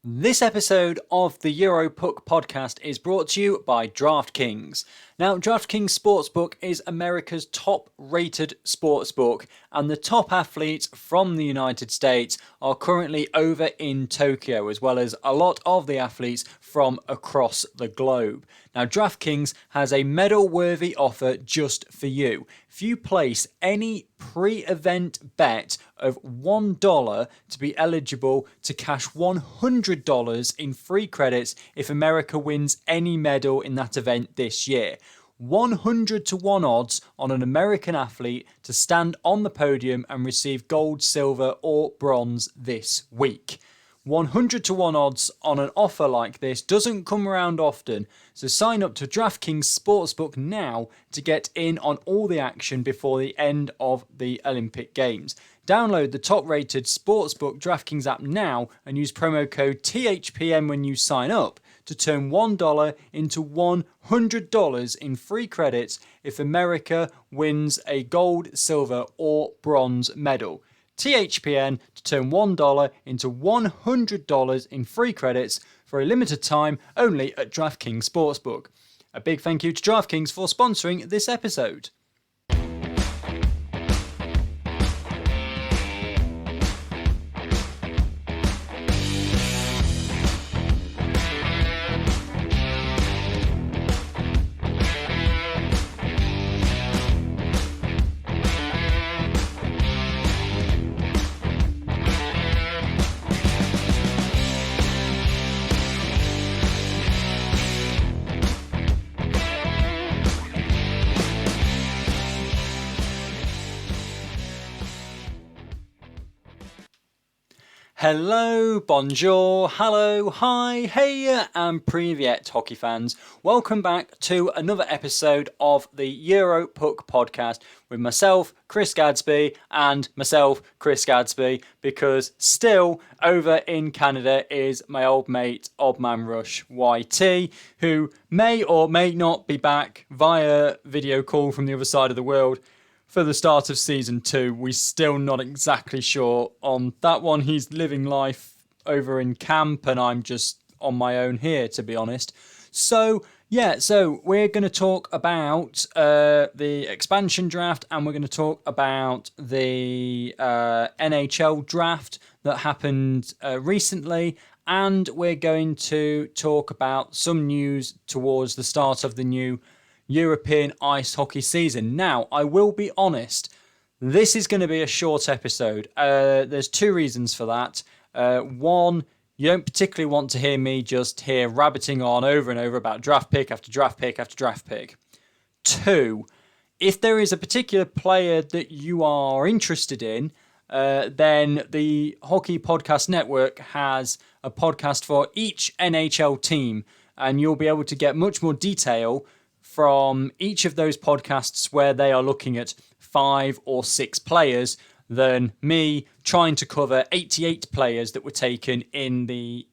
This episode of the EuroPuck Podcast is brought to you by DraftKings. Now, DraftKings Sportsbook is America's top-rated sportsbook, and the top athletes from the United States are currently over in Tokyo, as well as a lot of the athletes from across the globe. Now, DraftKings has a medal-worthy offer just for you. If you place any pre-event bet of $1 to be eligible to cash $100 in free credits if America wins any medal in that event this year. 100 to 1 odds on an American athlete to stand on the podium and receive gold, silver or bronze this week. 100 to 1 odds on an offer like this doesn't come around often, so sign up to DraftKings Sportsbook now to get in on all the action before the end of the Olympic Games. Download the top-rated Sportsbook DraftKings app now and use promo code THPN when you sign up to turn $1 into $100 in free credits if America wins a gold, silver or bronze medal. THPN to turn $1 into $100 in free credits for a limited time only at DraftKings Sportsbook. A big thank you to DraftKings for sponsoring this episode. Hello, bonjour, hello, hi, hey, and privyet hockey fans. Welcome back to another episode of the EuroPuck Podcast with myself, Chris Gadsby, and myself, Chris Gadsby, because still over in Canada is my old mate, Old Man Rush YT, who may or may not be back via video call from the other side of the world for the start of season 2. We're still not exactly sure on that one. He's living life over in camp and I'm just on my own here, to be honest. So we're going to talk about the expansion draft, and we're going to talk about the NHL draft that happened recently, and we're going to talk about some news towards the start of the new European ice hockey season. Now, I will be honest, this is going to be a short episode. There's two reasons for that. One, you don't particularly want to hear me just here rabbiting on over and over about draft pick after draft pick after draft pick. Two, if there is a particular player that you are interested in, then the Hockey Podcast Network has a podcast for each NHL team, and you'll be able to get much more detail from each of those podcasts where they are looking at 5 or 6 players than me trying to cover 88 players that were taken in the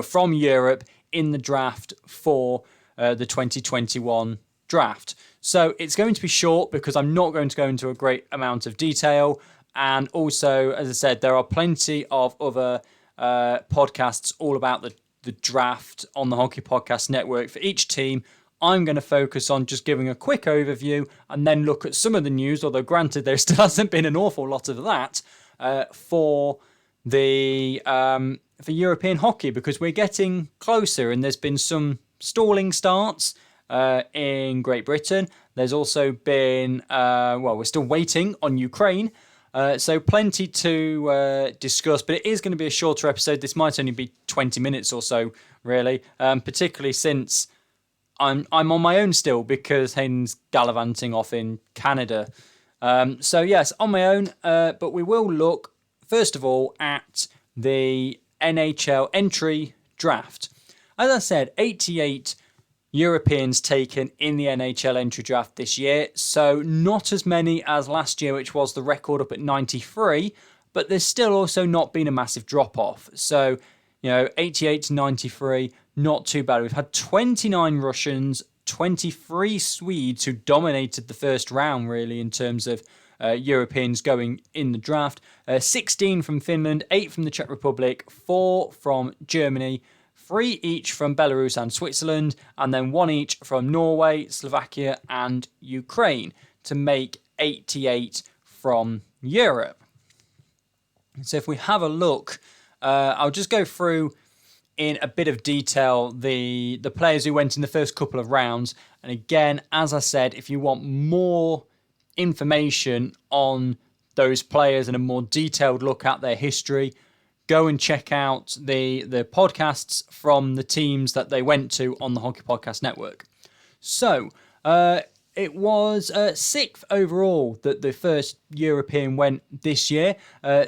from Europe in the draft for the 2021 draft. So it's going to be short because I'm not going to go into a great amount of detail. And also, as I said, there are plenty of other podcasts all about the draft on the Hockey Podcast Network for each team. I'm going to focus on just giving a quick overview and then look at some of the news, although granted there still hasn't been an awful lot of that for European hockey, because we're getting closer and there's been some stalling starts in Great Britain. There's also been, we're still waiting on Ukraine. So plenty to discuss, but it is going to be a shorter episode. This might only be 20 minutes or so, really, particularly since I'm on my own still because Hayden's gallivanting off in Canada. So yes, on my own, but we will look first of all at the NHL Entry draft. As I said, 88 Europeans taken in the NHL Entry draft this year, so not as many as last year, which was the record up at 93, but there's still also not been a massive drop-off. So, 88 to 93, not too bad. We've had 29 Russians, 23 Swedes who dominated the first round, really, in terms of Europeans going in the draft. 16 from Finland, 8 from the Czech Republic, 4 from Germany, 3 each from Belarus and Switzerland, and then 1 each from Norway, Slovakia and Ukraine to make 88 from Europe. So if we have a look, I'll just go through in a bit of detail the players who went in the first couple of rounds. And again, as I said, if you want more information on those players and a more detailed look at their history, go and check out the podcasts from the teams that they went to on the Hockey Podcast Network. So, it was 6th overall that the first European went this year.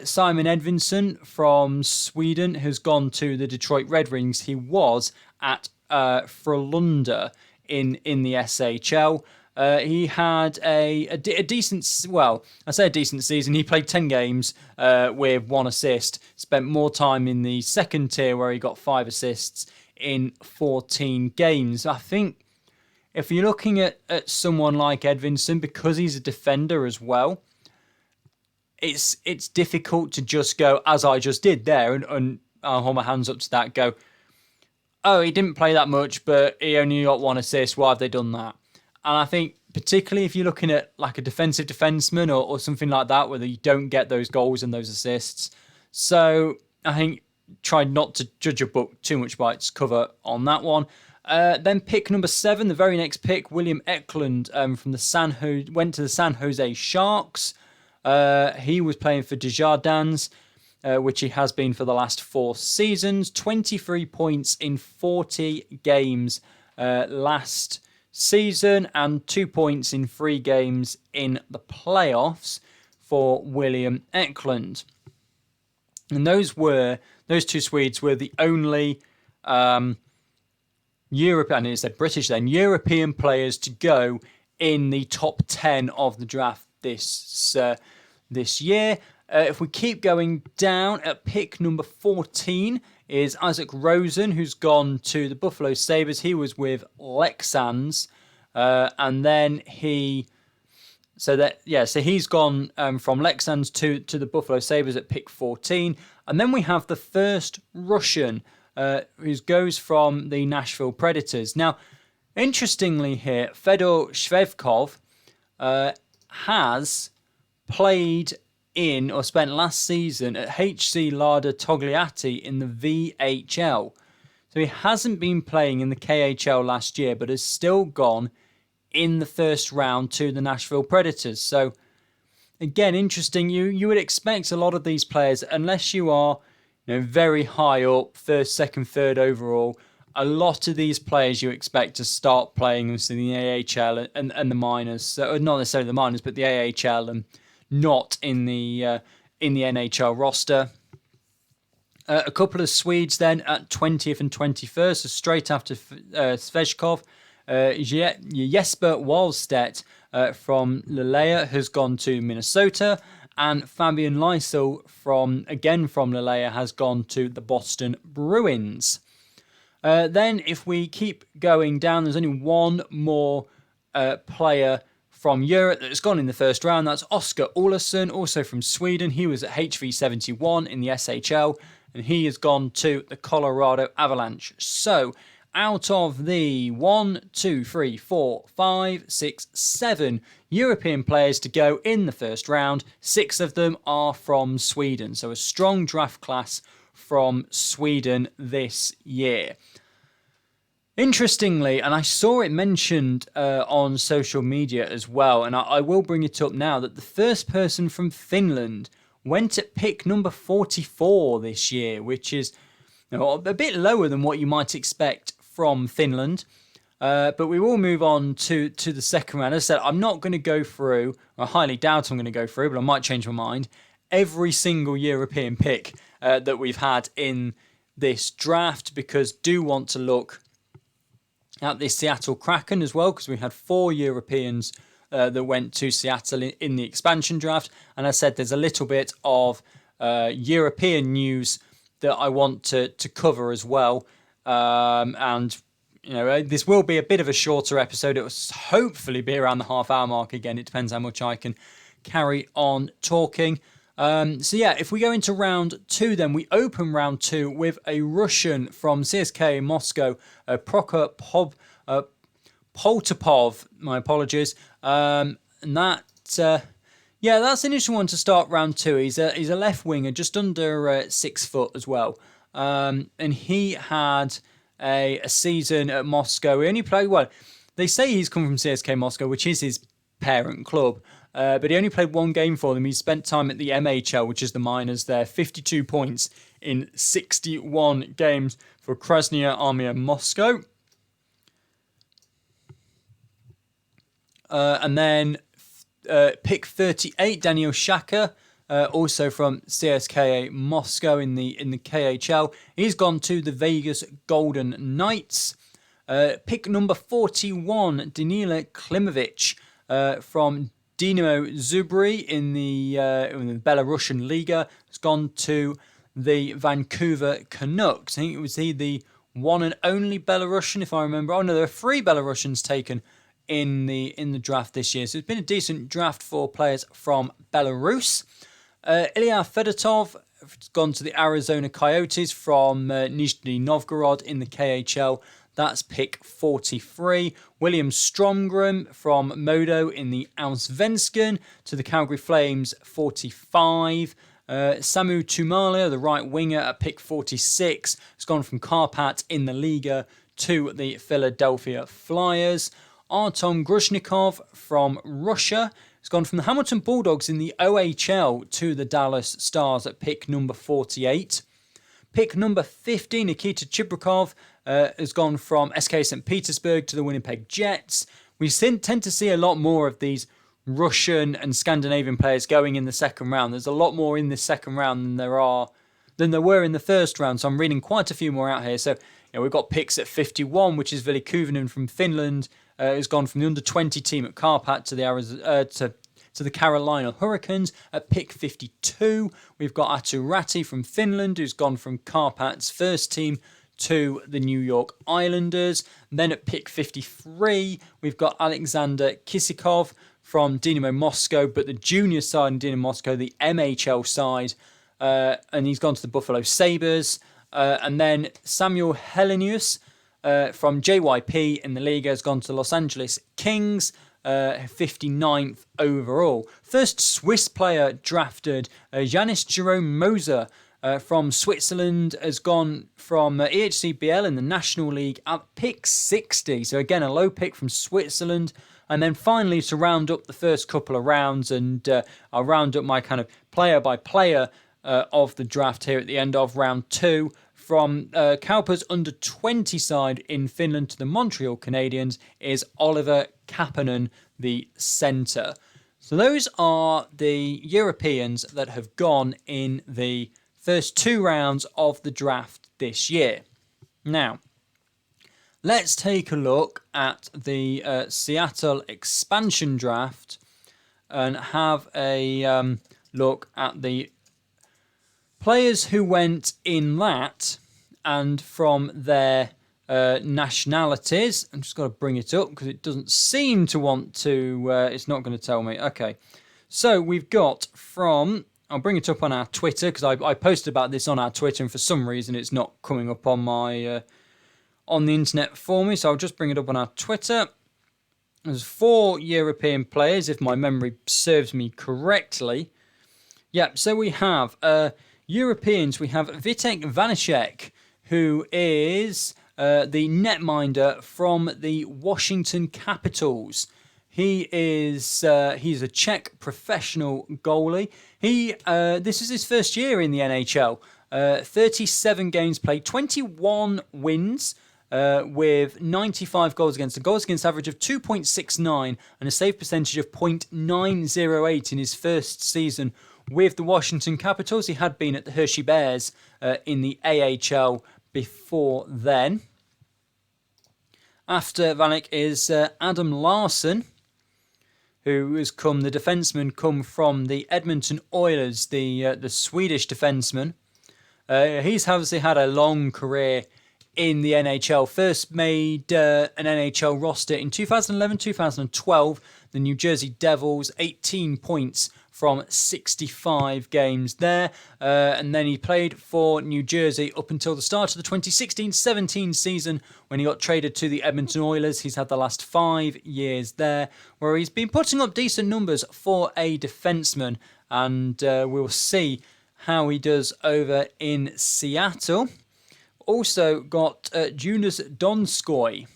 Simon Edvinsson from Sweden has gone to the Detroit Red Wings. He was at Frölunda in the SHL. He had a decent, well, I say a decent season. He played 10 games with 1 assist. Spent more time in the second tier where he got 5 assists in 14 games. I think if you're looking at someone like Edvinsson, because he's a defender as well, it's difficult to just go, as I just did there, and I'll hold my hands up to that, go, oh, he didn't play that much, but he only got 1 assist. Why have they done that? And I think particularly if you're looking at like a defensive defenseman or something like that, where you don't get those goals and those assists. So I think try not to judge a book too much by its cover on that one. Then pick number 7, the very next pick, William Eklund from went to the San Jose Sharks. He was playing for Desjardins, which he has been for the last 4 seasons. 23 points in 40 games last season and 2 points in 3 games in the playoffs for William Eklund. And those 2 Swedes were the only European players to go in the top 10 of the draft this year. If we keep going down, at pick number 14 is Isaac Rosen, who's gone to the Buffalo Sabres. He was with Leksands, and then he's gone from Leksands to the Buffalo Sabres at pick 14. And then we have the first Russian, who goes from the Nashville Predators. Now, interestingly here, Fedor Shvevkov has played in or spent last season at HC Lada Togliatti in the VHL. So he hasn't been playing in the KHL last year, but has still gone in the first round to the Nashville Predators. So again, interesting. You would expect a lot of these players, unless you are very high up, first, second, third overall, a lot of these players you expect to start playing in the AHL and the minors. So not necessarily the minors, but the AHL and not in the NHL roster. A couple of Swedes then at 20th and 21st, so straight after Sveshkov. Jesper Wallstedt from Lelea has gone to Minnesota, and Fabian Lysel from Lelea has gone to the Boston Bruins. Then if we keep going down, there's only one more player from Europe that's gone in the first round. That's Oskar Olausson, also from Sweden. He was at HV71 in the SHL, and he has gone to the Colorado Avalanche. So out of the 7 European players to go in the first round, 6 of them are from Sweden. So a strong draft class from Sweden this year. Interestingly, and I saw it mentioned on social media as well, and I will bring it up now, that the first person from Finland went at pick number 44 this year, which is a bit lower than what you might expect from Finland. But we will move on to the second round. As I said, I'm not going to go through, I highly doubt I'm going to go through, but I might change my mind, every single European pick that we've had in this draft, because do want to look at the Seattle Kraken as well, because we had 4 Europeans that went to Seattle in the expansion draft. And as I said, there's a little bit of European news that I want to cover as well. And this will be a bit of a shorter episode. It will hopefully be around the half-hour mark. Again, it depends how much I can carry on talking. If we go into round 2, then we open round 2 with a Russian from CSKA Moscow, Prokop Poltapov. My apologies. And that's an interesting one to start round 2. He's a left winger, just under 6 foot as well. And he had a season at Moscow. He only played, they say he's come from CSKA Moscow, which is his parent club. But he only played 1 game for them. He spent time at the MHL, which is the minors there. 52 points in 61 games for Krasnaya Armia Moscow. And then pick 38, Daniel Shaka, also from CSKA Moscow in the KHL. He's gone to the Vegas Golden Knights. Pick number 41, Danila Klimovic from Dinamo Zubry in the Belarusian Liga, has gone to the Vancouver Canucks. I think was he the one and only Belarusian, if I remember. Oh no, there are 3 Belarusians taken in the draft this year. So it's been a decent draft for players from Belarus. Ilya Fedotov has gone to the Arizona Coyotes from Nizhny Novgorod in the KHL. That's pick 43. William Stromgren from Modo in the Allsvenskan to the Calgary Flames, 45. Samu Tumala, the right winger, at pick 46, has gone from Karpat in the Liga to the Philadelphia Flyers. Artem Grushnikov from Russia has gone from the Hamilton Bulldogs in the OHL to the Dallas Stars at pick number 48. Pick number 50, Nikita Chibrikov, has gone from SK St. Petersburg to the Winnipeg Jets. We tend to see a lot more of these Russian and Scandinavian players going in the second round. There's a lot more in this second round than there were in the first round. So I'm reading quite a few more out here. So we've got picks at 51, which is Ville Kuvanen from Finland, who's gone from the under-20 team at Karpat to the Carolina Hurricanes. At pick 52, we've got Atu Ratti from Finland, who's gone from Karpat's first team to the New York Islanders. And then at pick 53, we've got Alexander Kisikov from Dynamo Moscow, but the junior side in Dynamo Moscow, the MHL side, and he's gone to the Buffalo Sabres. And then Samuel Helenius from JYP in the Liga has gone to the Los Angeles Kings, 59th overall. First Swiss player drafted, Janis Jerome Moser from Switzerland, has gone from EHCBL in the National League at pick 60. So again, a low pick from Switzerland. And then finally, to round up the first couple of rounds, and I'll round up my kind of player-by-player of the draft here at the end of round 2. From Kaupa's under-20 side in Finland to the Montreal Canadiens is Oliver Kapanen, the centre. So those are the Europeans that have gone in the first 2 rounds of the draft this year. Now, let's take a look at the Seattle expansion draft and have a look at the players who went in that and from their nationalities. I'm just got to bring it up because it doesn't seem to want to, it's not going to tell me. Okay, so we've got from, I'll bring it up on our Twitter because I posted about this on our Twitter and for some reason it's not coming up on my on the internet for me, so I'll just bring it up on our Twitter. There's 4 European players, if my memory serves me correctly. Yeah, so we have Europeans. We have Vitek Vanacek, who is the netminder from the Washington Capitals. He's a Czech professional goalie. This is his first year in the NHL. 37 games played, 21 wins, with 95 goals against, a goals against average of 2.69 and a save percentage of .908 in his first season with the Washington Capitals. He had been at the Hershey Bears in the AHL before then. After Vanek is Adam Larsson, who has the defenseman come from the Edmonton Oilers, the Swedish defenseman. He's obviously had a long career in the NHL. First made an NHL roster in 2011, 2012. the New Jersey Devils, 18 points from 65 games there. And then he played for New Jersey up until the start of the 2016-17 season when he got traded to the Edmonton Oilers. He's had the last 5 years there where he's been putting up decent numbers for a defenseman. And we'll see how he does over in Seattle. Also got Jonas Donskoy.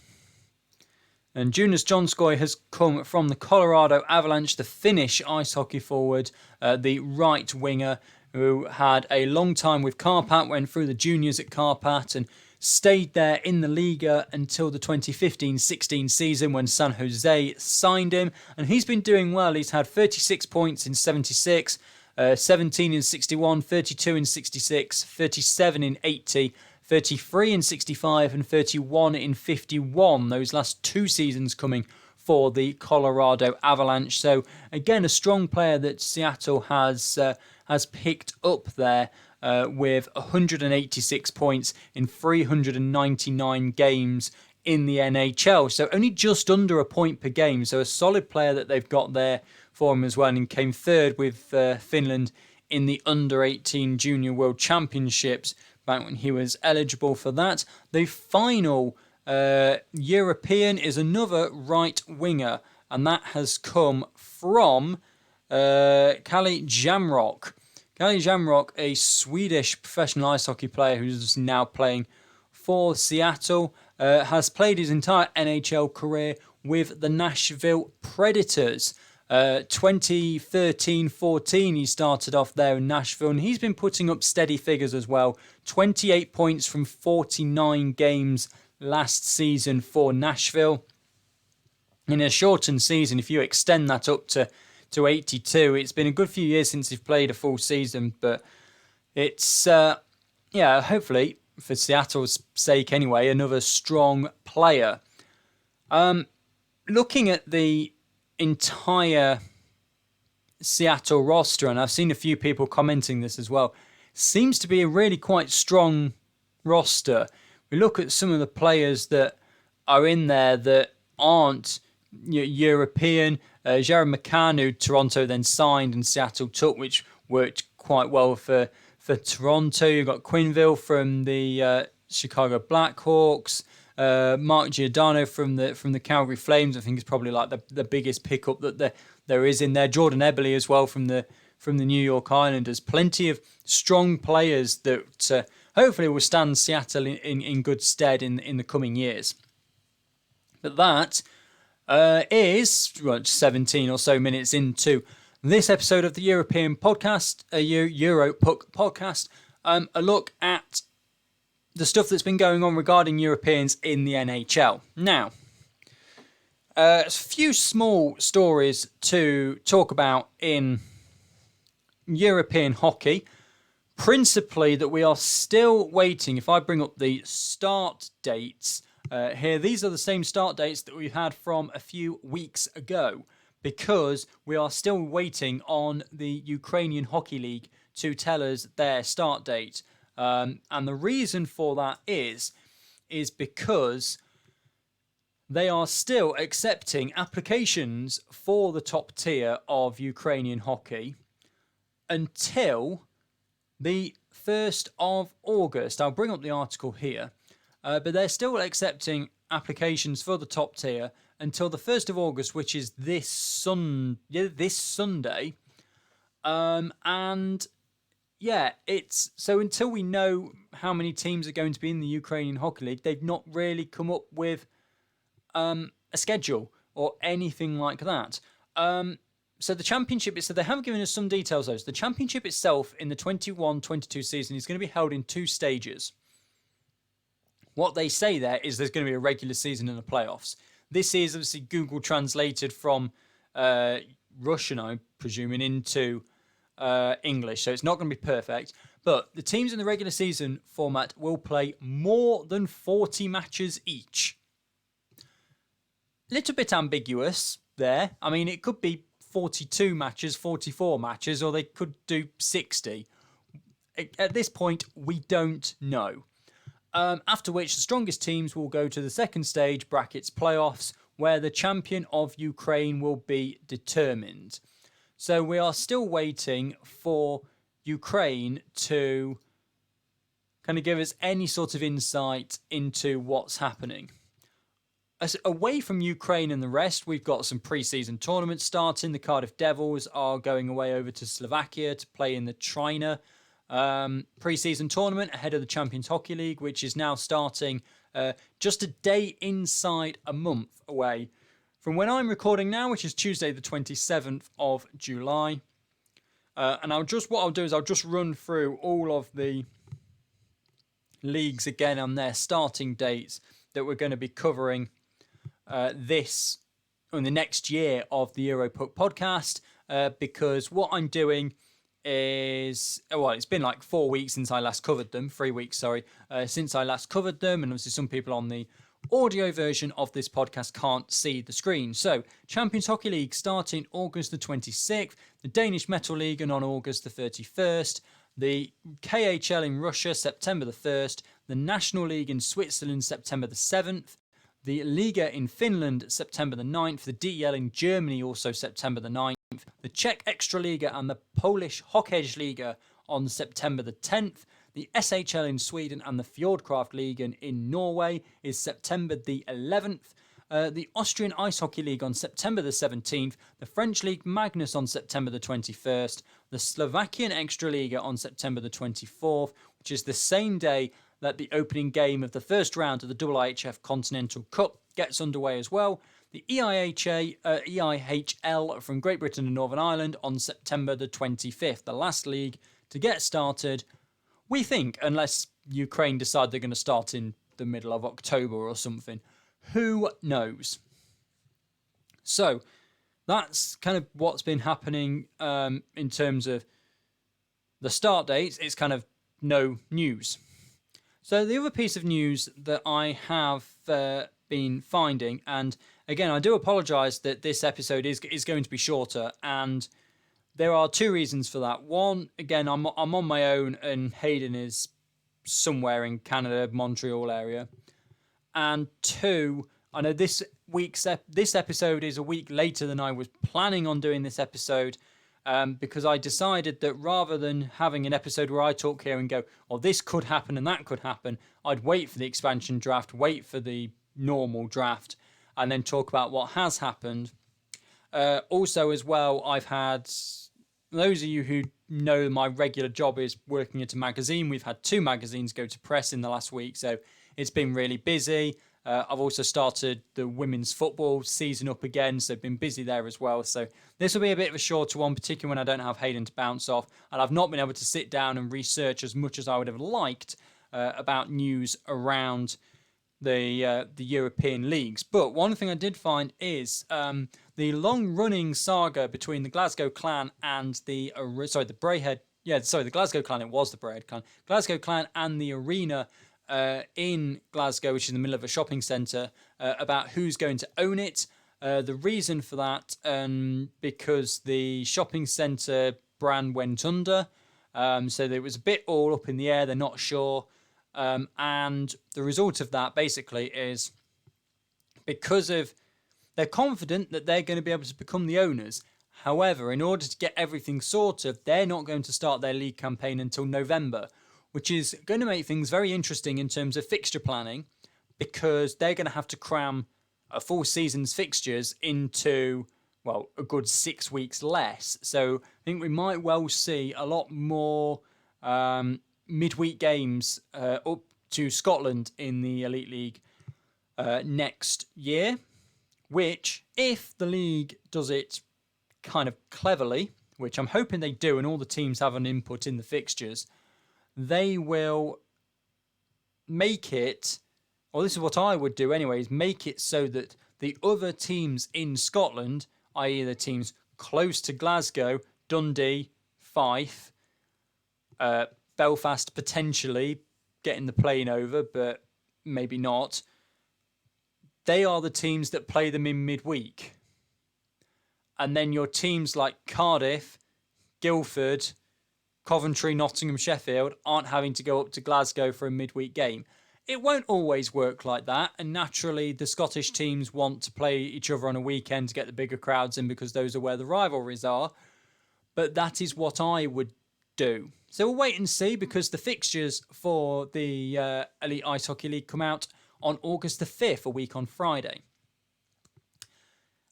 And Jonas Donskoy has come from the Colorado Avalanche, the Finnish ice hockey forward, the right winger, who had a long time with Karpat, went through the juniors at Karpat and stayed there in the Liga until the 2015-16 season when San Jose signed him. And he's been doing well. He's had 36 points in 76, 17 in 61, 32 in 66, 37 in 80, 33 in 65 and 31 in 51. Those last 2 seasons coming for the Colorado Avalanche. So again, a strong player that Seattle has picked up there with 186 points in 399 games in the NHL. So only just under a point per game. So a solid player that they've got there for him as well, and came third with Finland in the Under-18 Junior World Championships back when he was eligible for that. The final European is another right winger, and that has come from Kalle Jamrock. Kalle Jamrock, a Swedish professional ice hockey player who's now playing for Seattle, has played his entire NHL career with the Nashville Predators. 2013-14 he started off there in Nashville, and he's been putting up steady figures as well. 28 points from 49 games last season for Nashville. In a shortened season, if you extend that up to 82, it's been a good few years since he's played a full season, but it's hopefully for Seattle's sake anyway, another strong player. Looking at the entire Seattle roster, and I've seen a few people commenting this as well, seems to be a really quite strong roster. We look at some of the players that are in there that aren't European. Jared McCann, who Toronto then signed and Seattle took, which worked quite well for Toronto. You've got Quinville from the Chicago Blackhawks. Mark Giordano from the Calgary Flames, I think is probably like the biggest pickup that there is in there. Jordan Eberle as well from the New York Islanders. Plenty of strong players that hopefully will stand Seattle in good stead in the coming years. But that is 17 or so minutes into this episode of the European podcast, EuroPuck Podcast. A look at the stuff that's been going on regarding Europeans in the NHL. Now, a few small stories to talk about in European hockey. Principally that we are still waiting. If I bring up the start dates here, these are the same start dates that we had from a few weeks ago, because we are still waiting on the Ukrainian Hockey League to tell us their start date. And the reason for that is because they are still accepting applications for the top tier of Ukrainian hockey until the 1st of August. I'll bring up the article here. But they're still accepting applications for the top tier until the 1st of August, which is this Sunday. And yeah, it's so until we know how many teams are going to be in the Ukrainian Hockey League, they've not really come up with a schedule or anything like that. So the championship, so they have given us some details though. So the championship itself in the 21-22 season is going to be held in 2 stages. What they say there is there's going to be a regular season and the playoffs. This is obviously Google translated from Russian, I'm presuming, into English, so it's not going to be perfect. But the teams in the regular season format will play more than 40 matches each. Little bit ambiguous there. I mean, it could be 42 matches, 44 matches, or they could do 60. At this point, we don't know. After which, the strongest teams will go to the second stage, brackets playoffs, where the champion of Ukraine will be determined. So we are still waiting for Ukraine to kind of give us any sort of insight into what's happening. Away from Ukraine and the rest, we've got some pre-season tournaments starting. The Cardiff Devils are going away over to Slovakia to play in the Trina pre-season tournament ahead of the Champions Hockey League, which is now starting just a day inside a month away from when I'm recording now, which is Tuesday the 27th of July. And I'll just run through all of the leagues again on their starting dates that we're going to be covering this in the next year of the EuroPuck podcast, because what I'm doing is, well, it's been like 4 weeks since I last covered them, 3 weeks, sorry, since I last covered them, and obviously some people on the audio version of this podcast can't see the screen. So, Champions Hockey League starting August the 26th, the Danish Metal League on August the 31st, the KHL in Russia September the 1st, the National League in Switzerland September the 7th, the Liga in Finland September the 9th, the DEL in Germany also September the 9th, the Czech Extraliga and the Polish Hockeyliga on September the 10th, the SHL in Sweden and the Fjordkraft League in Norway is September the 11th, the Austrian Ice Hockey League on September the 17th, the French League Magnus on September the 21st, the Slovakian Extraliga on September the 24th, which is the same day that the opening game of the first round of the IIHF Continental Cup gets underway as well. The EIHL from Great Britain and Northern Ireland on September the 25th, the last league to get started, we think, unless Ukraine decide they're going to start in the middle of October or something. Who knows? So that's kind of what's been happening in terms of the start dates. It's kind of no news. So the other piece of news that I have been finding, and again, I do apologise that this episode is going to be shorter, and there are two reasons for that. One, again, I'm on my own, and Hayden is somewhere in Canada, Montreal area. And two, I know this episode is a week later than I was planning on doing this episode, because I decided that rather than having an episode where I talk here and go, oh, this could happen and that could happen, I'd wait for the expansion draft, wait for the normal draft, and then talk about what has happened. Also, as well, I've had, those of you who know my regular job is working at a magazine. We've had 2 magazines go to press in the last week, so it's been really busy. I've also started the women's football season up again, so I've been busy there as well. So this will be a bit of a shorter one, particularly when I don't have Hayden to bounce off, and I've not been able to sit down and research as much as I would have liked about news around the European leagues. But one thing I did find is the long-running saga between the Glasgow Clan and the Braehead. The Glasgow Clan. It was the Braehead Clan. Glasgow Clan and the Arena in Glasgow, which is in the middle of a shopping centre, about who's going to own it. The reason for that, because the shopping centre brand went under, so it was a bit all up in the air. They're not sure. And the result of that basically is because of they're confident that they're going to be able to become the owners. However, in order to get everything sorted, they're not going to start their league campaign until November, which is going to make things very interesting in terms of fixture planning, because they're going to have to cram a full season's fixtures into, well, a good 6 weeks less. So I think we might well see a lot more midweek games up to Scotland in the Elite League next year, which, if the league does it kind of cleverly, which I'm hoping they do, and all the teams have an input in the fixtures, they will make it, or this is what I would do anyways, make it so that the other teams in Scotland, i.e. the teams close to Glasgow, Dundee, Fife, Belfast potentially getting the plane over, but maybe not. They are the teams that play them in midweek. And then your teams like Cardiff, Guildford, Coventry, Nottingham, Sheffield aren't having to go up to Glasgow for a midweek game. it won't always work like that. And naturally, the Scottish teams want to play each other on a weekend to get the bigger crowds in because those are where the rivalries are. But that is what I would do. So we'll wait and see because the fixtures for the Elite Ice Hockey League come out on August the 5th, a week on Friday.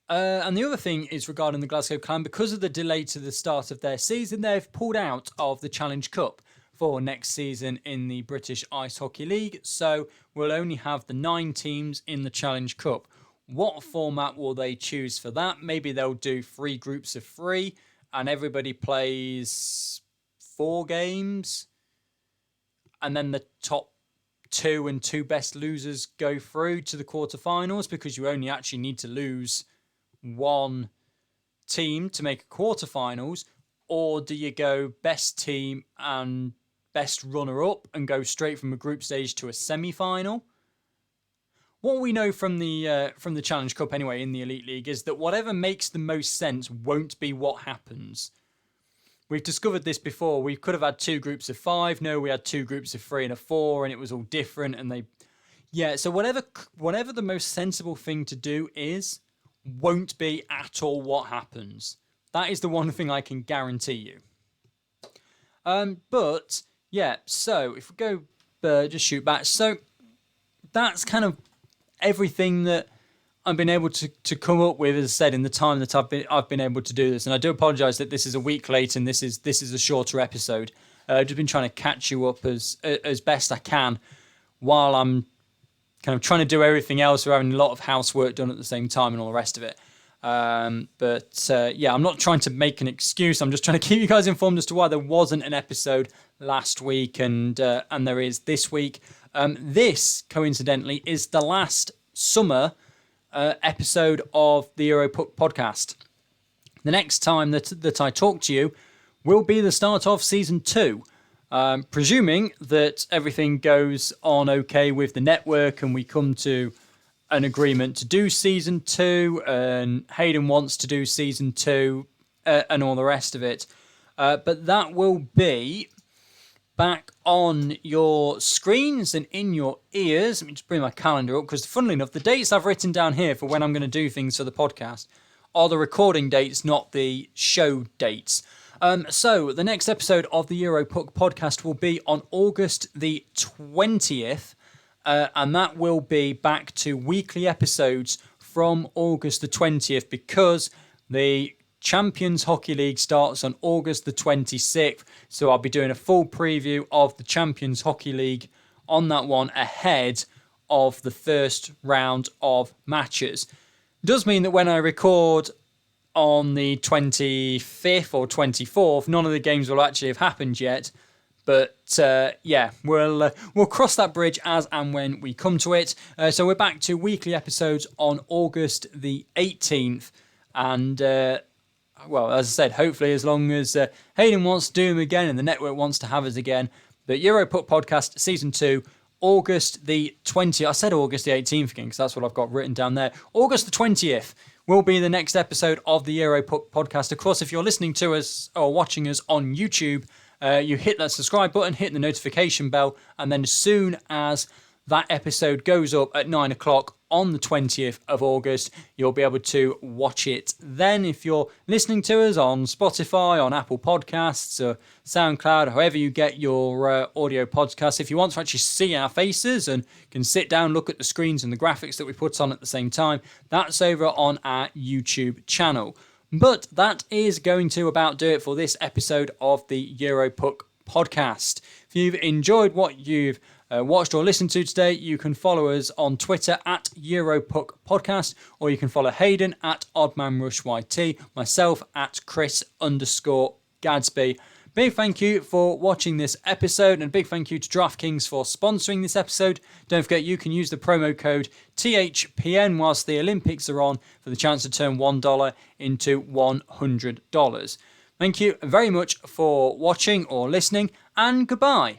And the other thing is regarding the Glasgow Clan, because of the delay to the start of their season, they've pulled out of the Challenge Cup for next season in the British Ice Hockey League. So we'll only have the 9 teams in the Challenge Cup. What format will they choose for that? Maybe they'll do 3 groups of 3 and everybody plays 4 games. And then the top 2 and 2 best losers go through to the quarterfinals, because you only actually need to lose 1 team to make a quarterfinals. Or do you go best team and best runner-up and go straight from a group stage to a semi-final? What we know from the Challenge Cup anyway in the Elite League is that whatever makes the most sense won't be what happens. We've discovered this before. We could have had 2 groups of 5. No, we had 2 groups of 3 and a 4, and it was all different. And so whatever the most sensible thing to do is, won't be at all what happens. That is the one thing I can guarantee you. But yeah, so if we go just shoot back. So that's kind of everything that I've been able to come up with, as I said, in the time that I've been able to do this. And I do apologise that this is a week late and this is a shorter episode. I've just been trying to catch you up as best I can while I'm kind of trying to do everything else. We're having a lot of housework done at the same time and all the rest of it. I'm not trying to make an excuse. I'm just trying to keep you guys informed as to why there wasn't an episode last week and there is this week. This, coincidentally, is the last summer episode of the EuroPuck Podcast. The next time that I talk to you will be the start of Season 2. Presuming that everything goes on okay with the network and we come to an agreement to do Season 2 and Hayden wants to do Season 2 and all the rest of it. But that will be back on your screens and in your ears. Let me just bring my calendar up, because funnily enough, the dates I've written down here for when I'm going to do things for the podcast are the recording dates, not the show dates. So the next episode of the EuroPuck Podcast will be on August the 20th, and that will be back to weekly episodes from August the 20th, because the Champions Hockey League starts on August the 26th. So I'll be doing a full preview of the Champions Hockey League on that one ahead of the first round of matches. It does mean that when I record on the 25th or 24th, none of the games will actually have happened yet. But we'll cross that bridge as and when we come to it. So we're back to weekly episodes on August the 18th. And, as I said, hopefully as long as Hayden wants to do them again and the network wants to have us again. The EuroPuck Podcast Season 2, August the 20th. I said August the 18th again because that's what I've got written down there. August the 20th will be the next episode of the EuroPuck Podcast. Of course, if you're listening to us or watching us on YouTube, you hit that subscribe button, hit the notification bell, and then as soon as that episode goes up at 9 o'clock on the 20th of August, you'll be able to watch it then. If you're listening to us on Spotify, on Apple Podcasts, or SoundCloud, however you get your audio podcasts, if you want to actually see our faces and can sit down, look at the screens and the graphics that we put on at the same time, that's over on our YouTube channel. But that is going to about do it for this episode of the EuroPuck Podcast. If you've enjoyed what you've watched or listened to today, you can follow us on Twitter at EuroPuck Podcast, or you can follow Hayden at OddmanRushYT, myself at Chris_Gadsby. Big thank you for watching this episode, and a big thank you to DraftKings for sponsoring this episode. Don't forget you can use the promo code THPN whilst the Olympics are on for the chance to turn $1 into $100. Thank you very much for watching or listening, and goodbye.